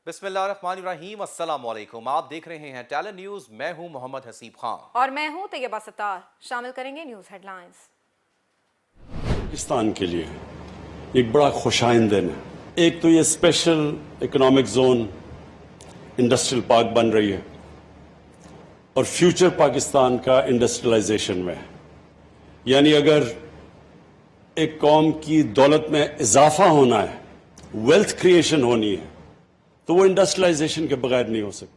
बिस्मिल्लाहिर्रहमानिर्रहीम, अस्सलाम वालेकुम। आप देख रहे हैं टैलेंट न्यूज। मैं हूं मोहम्मद हसीब खान और मैं हूं तैयबा सत्तार। शामिल करेंगे न्यूज हेडलाइंस। पाकिस्तान के लिए एक बड़ा खुशाइंद दिन है। एक तो ये special economic zone industrial park बन रही है और फ्यूचर पाकिस्तान का इंडस्ट्रियलाइजेशन में है। यानी अगर एक कौम की दौलत में इजाफा होना है, वेल्थ क्रिएशन होनी है, तो वो इंडस्ट्रियलाइजेशन के बगैर नहीं हो सकती।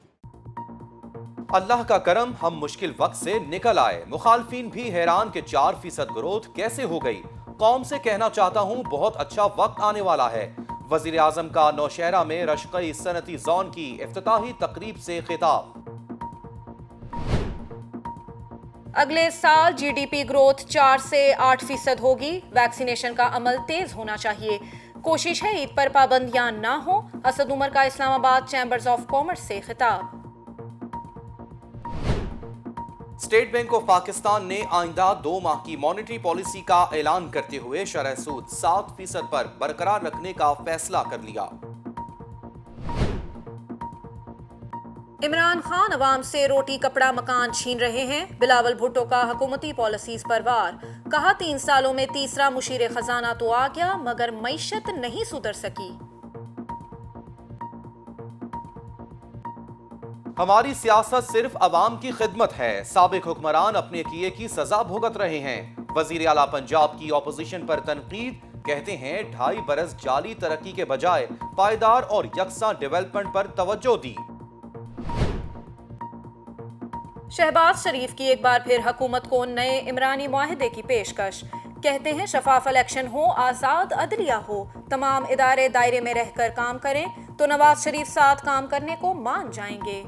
अल्लाह का करम, हम मुश्किल वक्त से निकल आए। मुखालफिन भी हैरान कि 4% ग्रोथ कैसे हो गई। कौम से कहना चाहता हूं, बहुत अच्छा वक्त आने वाला है। वजीर आजम का नौशहरा में रश्कई सनती जोन की इफ्तिताही तकरीब से खिताब। अगले साल जीडीपी ग्रोथ 4 से 8% होगी। वैक्सीनेशन का अमल तेज होना चाहिए। कोशिश है ईद पर पाबंदियां ना हो। असद उमर का इस्लामाबाद चैम्बर्स ऑफ कॉमर्स से खिताब। स्टेट बैंक ऑफ पाकिस्तान ने आइंदा 2 माह की मॉनेटरी पॉलिसी का ऐलान करते हुए शरह सूद 7% पर बरकरार रखने का फैसला कर लिया। इमरान खान अवाम से रोटी कपड़ा मकान छीन रहे हैं। बिलावल भुट्टो का हुकूमती पॉलिसीज पर वार। कहा 3 सालों में तीसरा मुशीर खजाना तो आ गया, मगर मईशत नहीं सुधर सकी। हमारी सियासत सिर्फ अवाम की खिदमत है। साबिक हुक्मरान अपने किए की सजा भुगत रहे हैं। वजीर आला पंजाब की ऑपोजिशन पर तनकीद। कहते हैं 2.5 बरस जाली तरक्की के बजाय पायदार और यकसा डेवलपमेंट पर तवज्जो दी। शहबाज शरीफ की एक बार फिर हुकूमत को नए इमरानी मुआहदे की पेशकश। कहते हैं शफाफ इलेक्शन हो, आज़ाद अदलिया हो, तमाम इदारे दायरे में रहकर काम करें तो नवाज शरीफ साथ काम करने को मान जाएंगे।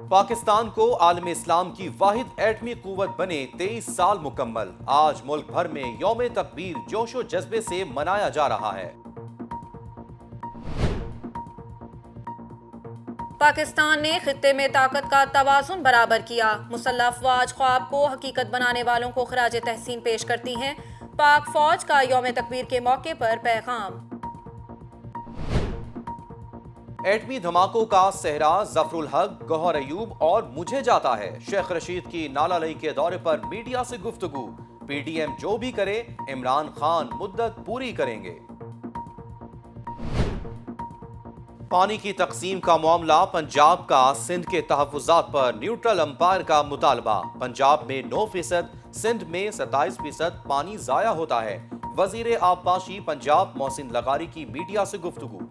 पाकिस्तान को आलम इस्लाम की वाहिद एटमी कुव्वत बने 23 साल मुकम्मल। आज मुल्क भर में यौम तकबीर जोशो जज्बे से मनाया जा रहा है। पाकिस्तान ने खित्ते में ताकत का तवाज़ुन बराबर किया। मुसल्लह अफवाज ख्वाब को हकीकत बनाने वालों को खराज तहसीन पेश करती हैं। पाक फौज का यौम तकबीर के मौके पर पैगाम। एटमी धमाकों का सहरा जफरुल हक, गौहर अयूब और मुझे जाता है। शेख रशीद की नालालई के दौरे पर मीडिया से गुफ्तगू। पीडीएम जो भी करे, इमरान खान मुद्दत पूरी करेंगे। पानी की तकसीम का मामला पंजाब का सिंध के तहफ़्फ़ुज़ात पर न्यूट्रल अंपायर का मुतालबा। पंजाब में 9%, सिंध में 27% पानी ज़ाया होता है। वज़ीर आबपाशी पंजाब मोहसिन लगारी की मीडिया से गुफ्तगू।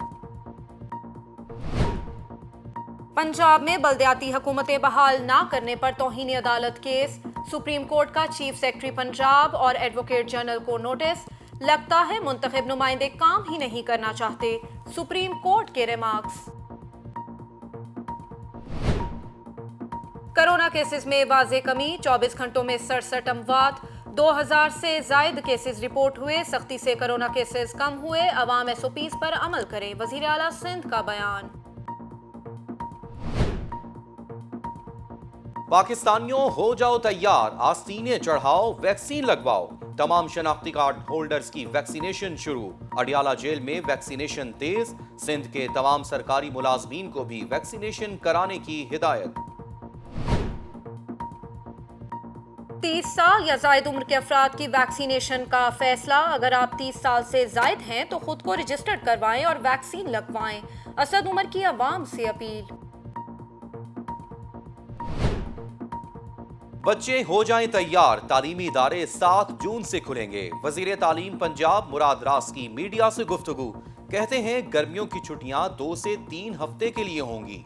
पंजाब में बल्दियाती हुकूमतें बहाल ना करने पर तौहीन अदालत केस। सुप्रीम कोर्ट का चीफ सेक्रेटरी पंजाब और एडवोकेट जनरल को नोटिस। लगता है मुंतखब नुमाइंदे काम ही नहीं करना चाहते, सुप्रीम कोर्ट के रिमार्क्स। कोरोना केसेस में वाज़े कमी। 24 घंटों में 67 अमवात। 2000 से जायद केसेस रिपोर्ट हुए। सख्ती से कोरोना केसेस कम हुए। अवाम एसओपीज पर अमल करें, वज़ीर आला सिंध का बयान। पाकिस्तानियों हो जाओ तैयार, आस्तीनें चढ़ाओ, वैक्सीन लगवाओ। तमाम शनाख्ती कार्ड होल्डर्स की वैक्सीनेशन शुरू। अडियाला जेल में वैक्सीनेशन तेज। सिंध के तमाम सरकारी मुलाजमीन को भी वैक्सीनेशन कराने की हिदायत। 30 साल या जायद उम्र के अफराद की वैक्सीनेशन का फैसला। अगर आप 30 साल से जायद हैं तो खुद को रजिस्टर्ड करवाएं और वैक्सीन लगवाएं। असद उमर की अवाम से अपील। बच्चे हो जाएं तैयार, तालीमी इदारे 7 जून से खुलेंगे। वजीर तालीम पंजाब मुराद रास की मीडिया से गुफ्तगू। कहते हैं गर्मियों की छुट्टियां 2 से 3 हफ्ते के लिए होंगी।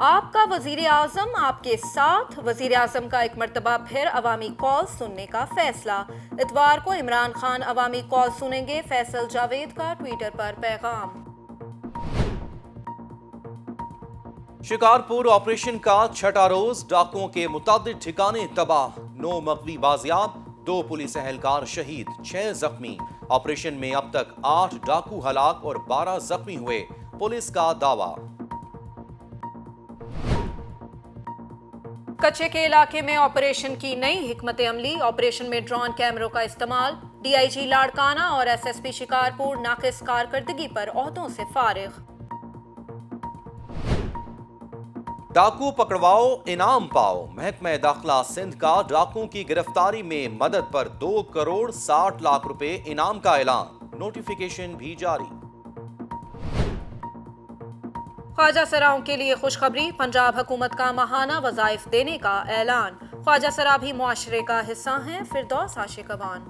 आपका वजीर आजम आपके साथ। वजीर आजम का एक मरतबा फिर अवामी कॉल सुनने का फैसला। इतवार को इमरान खान अवामी कॉल सुनेंगे। फैसल जावेद का ट्विटर पर पैगाम। शिकारपुर ऑपरेशन का 6वां रोज। डाकुओं के मुतादिद ठिकाने तबाह। 9 मकवी बाजियाब, 2 पुलिस एहलकार शहीद, 6 जख्मी। ऑपरेशन में अब तक 8 डाकू हलाक और 12 जख्मी हुए, पुलिस का दावा। کچے کے علاقے میں آپریشن کی نئی حکمت عملی، آپریشن میں ڈرون کیمروں کا استعمال، ڈی آئی جی لاڑکانہ اور ایس ایس پی شکارپور ناقص کارکردگی پر عہدوں سے فارغ۔ ڈاکو پکڑواؤ انعام پاؤ، محکمہ داخلہ سندھ کا ڈاکوؤں کی گرفتاری میں مدد پر 2 کروڑ 60 لاکھ روپے انعام کا اعلان، نوٹیفیکیشن بھی جاری۔ خواجہ سراؤں کے لیے خوشخبری، پنجاب حکومت کا ماہانہ وظائف دینے کا اعلان، خواجہ سرا بھی معاشرے کا حصہ ہیں، فردوس عاشق اوان۔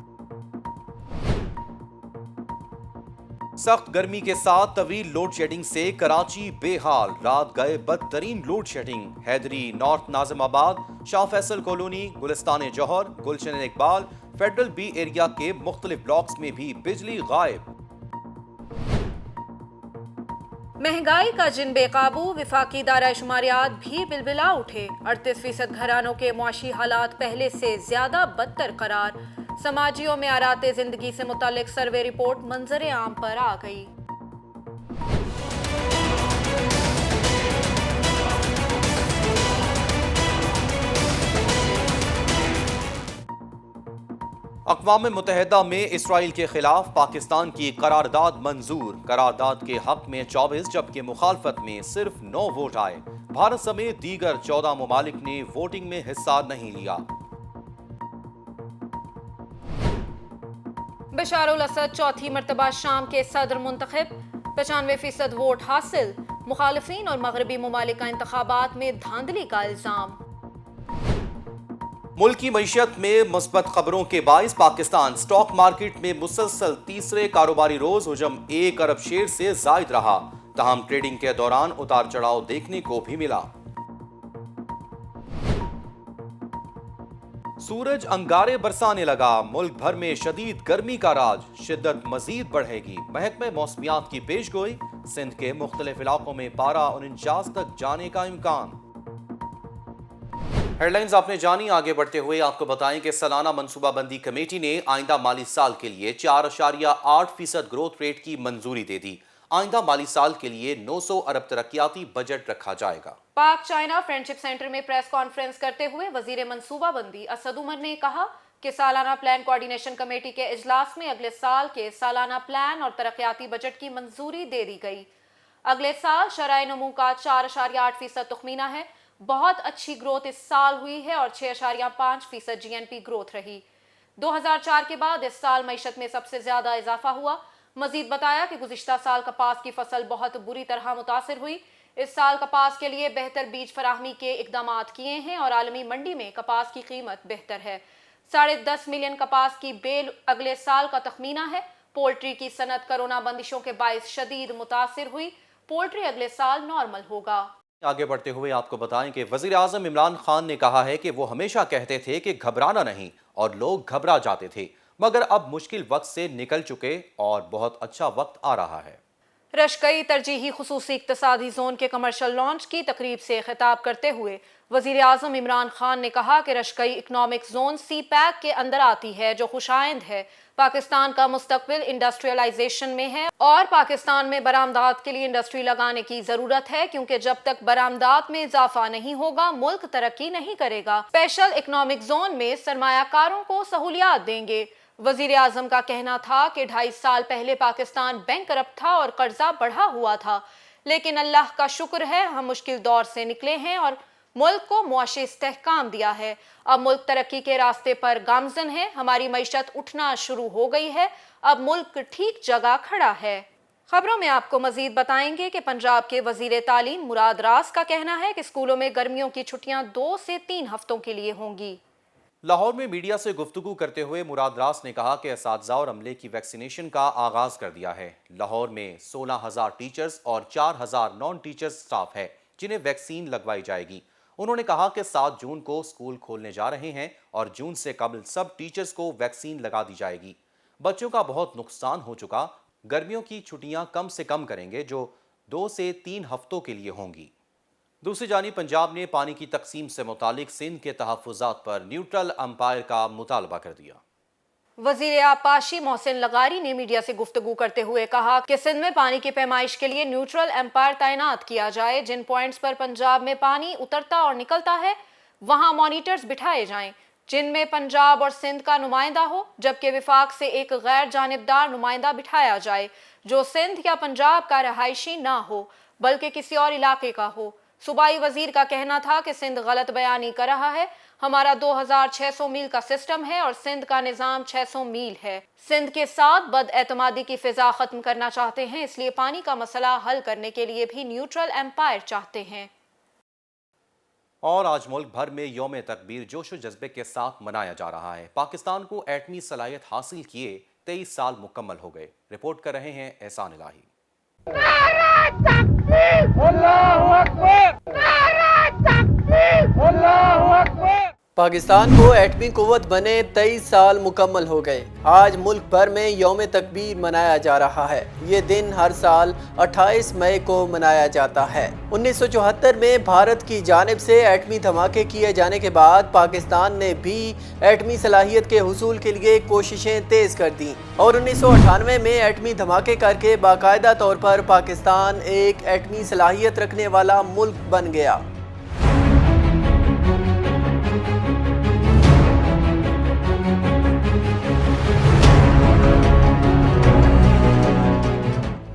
سخت گرمی کے ساتھ طویل لوڈ شیڈنگ سے کراچی بے حال، رات گئے بدترین لوڈ شیڈنگ، حیدری نارتھ ناظم آباد، شاہ Faisal colony, Gulistan Johar, Gulshan Iqbal, federal be area کے مختلف بلاکس میں بھی بجلی غائب۔ مہنگائی کا جن بے قابو، وفاقی دارہ شماریات بھی بلبلا اٹھے، 38% گھرانوں کے معاشی حالات پہلے سے زیادہ بدتر قرار، سماجی و معیارات زندگی سے متعلق سروے رپورٹ منظر عام پر آ گئی۔ اقوام متحدہ میں اسرائیل کے خلاف پاکستان کی قرارداد منظور، قرارداد کے حق میں 24 جبکہ مخالفت میں صرف 9 ووٹ آئے، بھارت سمیت دیگر 14 ممالک نے ووٹنگ میں حصہ نہیں لیا۔ بشار الاسد چوتھی مرتبہ شام کے صدر منتخب، 95% ووٹ حاصل، مخالفین اور مغربی ممالک کا انتخابات میں دھاندلی کا الزام۔ ملک کی معیشت میں مثبت خبروں کے باعث پاکستان سٹاک مارکیٹ میں مسلسل تیسرے کاروباری روز حجم 1 ارب شیئر سے زائد رہا، تاہم ٹریڈنگ کے دوران اتار چڑھاؤ دیکھنے کو بھی ملا۔ سورج انگارے برسانے لگا، ملک بھر میں شدید گرمی کا راج، شدت مزید بڑھے گی، محکمہ موسمیات کی پیش گوئی، سندھ کے مختلف علاقوں میں پارہ 49 تک جانے کا امکان۔ ہیڈ لائنز آپ نے جانی، آگے بڑھتے ہوئے آپ کو بتائیں کہ سالانہ منصوبہ بندی کمیٹی نے آئندہ مالی سال کے لیے 4.8% گروتھ ریٹ کی منظوری دے دی۔ آئندہ مالی سال کے لیے 900 ارب ترقیاتی بجٹ رکھا جائے گا۔ پاک چائنا فرینڈشپ سینٹر میں پریس کانفرنس کرتے ہوئے وزیر منصوبہ بندی اسد عمر نے کہا کہ سالانہ پلان کوارڈینیشن کمیٹی کے اجلاس میں اگلے سال کے سالانہ پلان اور ترقیاتی بجٹ کی منظوری دے دی گئی۔ اگلے سال شرح نمو کا 4.8% تخمینہ ہے، بہت اچھی گروتھ اس سال ہوئی ہے اور 6.5% جی این پی گروتھ رہی۔ 2004 کے بعد اس سال معیشت میں سب سے زیادہ اضافہ ہوا۔ مزید بتایا کہ گزشتہ سال کپاس کی فصل بہت بری طرح متاثر ہوئی، اس سال کپاس کے لیے بہتر بیج فراہمی کے اقدامات کیے ہیں اور عالمی منڈی میں کپاس کی قیمت بہتر ہے۔ 10.5 ملین کپاس کی بیل اگلے سال کا تخمینہ ہے۔ پولٹری کی صنعت کرونا بندشوں کے باعث شدید متاثر ہوئی، پولٹری اگلے سال نارمل ہوگا۔ آگے بڑھتے ہوئے آپ کو بتائیں کہ وزیر اعظم عمران خان نے کہا ہے کہ وہ ہمیشہ کہتے تھے کہ گھبرانا نہیں، اور لوگ گھبرا جاتے تھے، مگر اب مشکل وقت سے نکل چکے اور بہت اچھا وقت آ رہا ہے۔ رشکئی ترجیحی خصوصی اقتصادی زون کے کمرشل لانچ کی تقریب سے خطاب کرتے ہوئے وزیر اعظم عمران خان نے کہا کہ رشکئی اکنامک زون سی پیک کے اندر آتی ہے، جو خوشائند ہے۔ پاکستان کا مستقبل انڈسٹریلائزیشن میں ہے اور پاکستان میں برآمدات کے لیے انڈسٹری لگانے کی ضرورت ہے، کیونکہ جب تک برآمدات میں اضافہ نہیں ہوگا ملک ترقی نہیں کرے گا۔ اسپیشل اکنامک زون میں سرمایہ کاروں کو سہولیات دیں گے۔ وزیر اعظم کا کہنا تھا کہ 2.5 سال پہلے پاکستان بینک کرپٹ تھا اور قرضہ بڑھا ہوا تھا، لیکن اللہ کا شکر ہے ہم مشکل دور سے نکلے ہیں اور ملک کو معاشی استحکام دیا ہے۔ اب ملک ترقی کے راستے پر گامزن ہے، ہماری معیشت اٹھنا شروع ہو گئی ہے، اب ملک ٹھیک جگہ کھڑا ہے۔ خبروں میں آپ کو مزید بتائیں گے کہ پنجاب کے وزیر تعلیم مراد راز کا کہنا ہے کہ اسکولوں میں گرمیوں کی چھٹیاں 2 سے 3 ہفتوں کے لیے ہوں گی۔ لاہور میں میڈیا سے گفتگو کرتے ہوئے مراد راز نے کہا کہ اساتذہ اور عملے کی ویکسینیشن کا آغاز کر دیا ہے۔ لاہور میں 16,000 ٹیچرز اور 4,000 نان ٹیچرز سٹاف ہے جنہیں ویکسین لگوائی جائے گی۔ انہوں نے کہا کہ 7 جون کو اسکول کھولنے جا رہے ہیں اور جون سے قبل سب ٹیچرز کو ویکسین لگا دی جائے گی۔ بچوں کا بہت نقصان ہو چکا، گرمیوں کی چھٹیاں کم سے کم کریں گے جو 2 سے 3 ہفتوں کے لیے ہوں گی۔ دوسری جانب پنجاب نے پانی کی تقسیم سے متعلق سندھ کے تحفظات پر نیوٹرل امپائر کا مطالبہ کر دیا۔ وزیر آبپاشی محسن لغاری نے میڈیا سے گفتگو کرتے ہوئے کہا کہ سندھ میں پانی کی پیمائش کے لیے نیوٹرل امپائر تعینات کیا جائے، جن پوائنٹس پر پنجاب میں پانی اترتا اور نکلتا ہے वहां मॉनिटर्स बिठाए जाएं जिनमें पंजाब और सिंध का नुमाइंदा हो, जबकि विफाक से एक गैर जानिबदार नुमाइंदा बिठाया जाए जो सिंध या पंजाब का रहायशी ना हो बल्कि किसी और इलाके का हो। सूबाई वजीर का कहना था कि सिंध गलत बयानी कर रहा है, हमारा 2600 मील का सिस्टम है और सिंध का निज़ाम 600 मील है। सिंध के साथ बदएतमादी की फिजा खत्म करना चाहते हैं, इसलिए पानी का मसला हल करने के लिए भी न्यूट्रल एम्पायर चाहते हैं। और आज मुल्क भर में यौम तकबीर जोश व जज्बे के साथ मनाया जा रहा है। पाकिस्तान को एटमी सलाहियत हासिल किए 23 साल मुकम्मल हो गए। रिपोर्ट कर रहे हैं एहसान इलाही। पाकिस्तान को एटमी कुव्वत बने 23 साल मुकम्मल हो गए। आज मुल्क भर में यौम तकबीर मनाया जा रहा है। ये दिन हर साल 28 मई को मनाया जाता है। 1974 में भारत की जानिब से एटमी धमाके किए जाने के बाद पाकिस्तान ने भी एटमी सलाहियत के हुसूल के लिए कोशिशें तेज कर दी और 1998 में एटमी धमाके करके बाकायदा तौर पर पाकिस्तान एक एटमी सलाहियत रखने वाला मुल्क बन गया।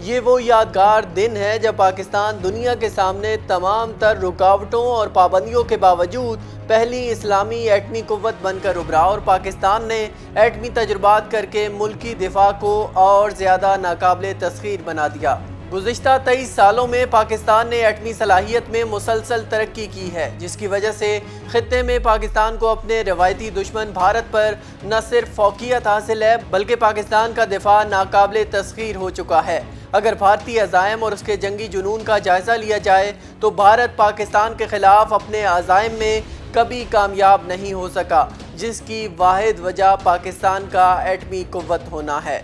ये वो यादगार दिन है जब पाकिस्तान दुनिया के सामने तमाम तर रुकावटों और पाबंदियों के बावजूद पहली इस्लामी एटमी कुव्वत बनकर उभरा और पाकिस्तान ने एटमी तजुर्बात करके मुल्की दिफा को और ज़्यादा नाकाबिले तस्खीर बना दिया। गुज़िश्ता 23 सालों में पाकिस्तान ने एटमी सलाहियत में मुसलसल तरक्की की है, जिसकी वजह से खित्ते में पाकिस्तान को अपने रवायती दुश्मन भारत पर न सिर्फ फौकियत हासिल है बल्कि पाकिस्तान का दिफा नाकाबिले तस्खीर हो चुका है। अगर भारतीय अज़ाइम और उसके जंगी जुनून का जायज़ा लिया जाए तो भारत पाकिस्तान के ख़िलाफ़ अपने अज़ाइम में कभी कामयाब नहीं हो सका, जिसकी वाहिद वजह पाकिस्तान का एटमी कुव्वत होना है।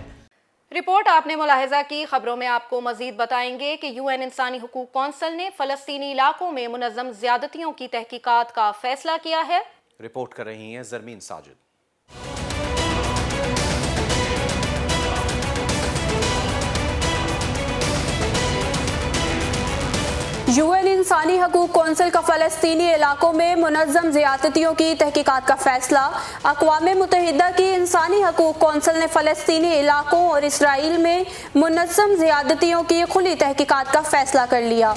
रिपोर्ट आपने मुलाहिजा की। खबरों में आपको मजीद बताएंगे कि यूएन इंसानी हुकूक कौंसिल ने फ़लस्तीनी इलाकों में मुनज़्ज़म ज़्यादतियों की तहकीकात का फैसला किया है। रिपोर्ट कर रही हैं ज़रमीन साजिद। यूएन इंसानी हकूक कौंसिल का फ़लस्तीनी इलाकों में मुनज़्ज़म ज़्यादतियों की तहकीकात का फ़ैसला। अक़वाम मुत्तहिदा की इंसानी हकूक कौंसिल ने फ़लस्तीनी इलाकों और इसराइल में मुनज़्ज़म ज़्यादतियों की खुली तहकीकात का फ़ैसला कर लिया।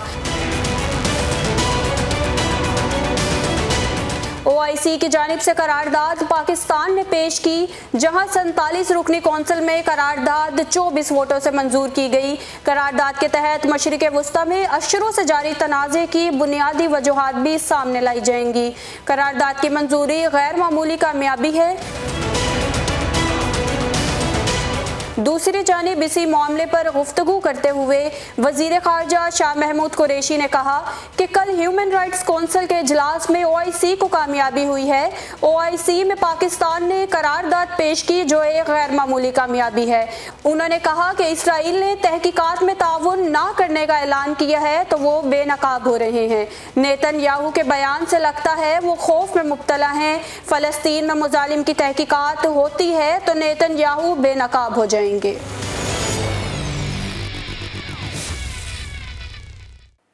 OIC की जानिब से करारदाद पाकिस्तान ने पेश की, जहां 47 रुकनी कौंसिल में करारदाद 24 वोटों से मंजूर की गई। करारदाद के तहत मशरिक़ वुस्ता में अशरों से जारी तनाज़े की बुनियादी वजूहात भी सामने लाई जाएंगी। करारदाद की मंजूरी गैर मामूली कामयाबी है। दूसरी जानिब इसी मामले पर गुफ्तगू करते हुए वज़ीर ख़ारजा शाह महमूद कुरैशी ने कहा कि कल ह्यूमन राइट्स कौंसिल के इजलास में OIC को कामयाबी हुई है। OIC में पाकिस्तान ने करारदाद पेश की जो एक गैर मामूली कामयाबी है। उन्होंने कहा कि इसराइल ने तहकीकात में ताउन ना करने का ऐलान किया है तो वो बेनकाब हो रहे हैं। नेतन्याहू के बयान से लगता है वो खौफ में मुब्तला हैं। फ़लस्तीन में मुजालिम की तहकीकात होती है तो नेतन्याहू बेनकाब हो जाएंगे।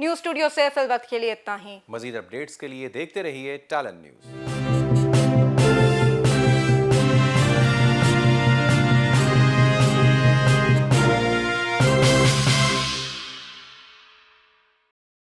न्यूज़ स्टूडियो से फिल वक्त के लिए इतना ही। मजीद अपडेट्स के लिए देखते रहिए टैलेंट न्यूज़।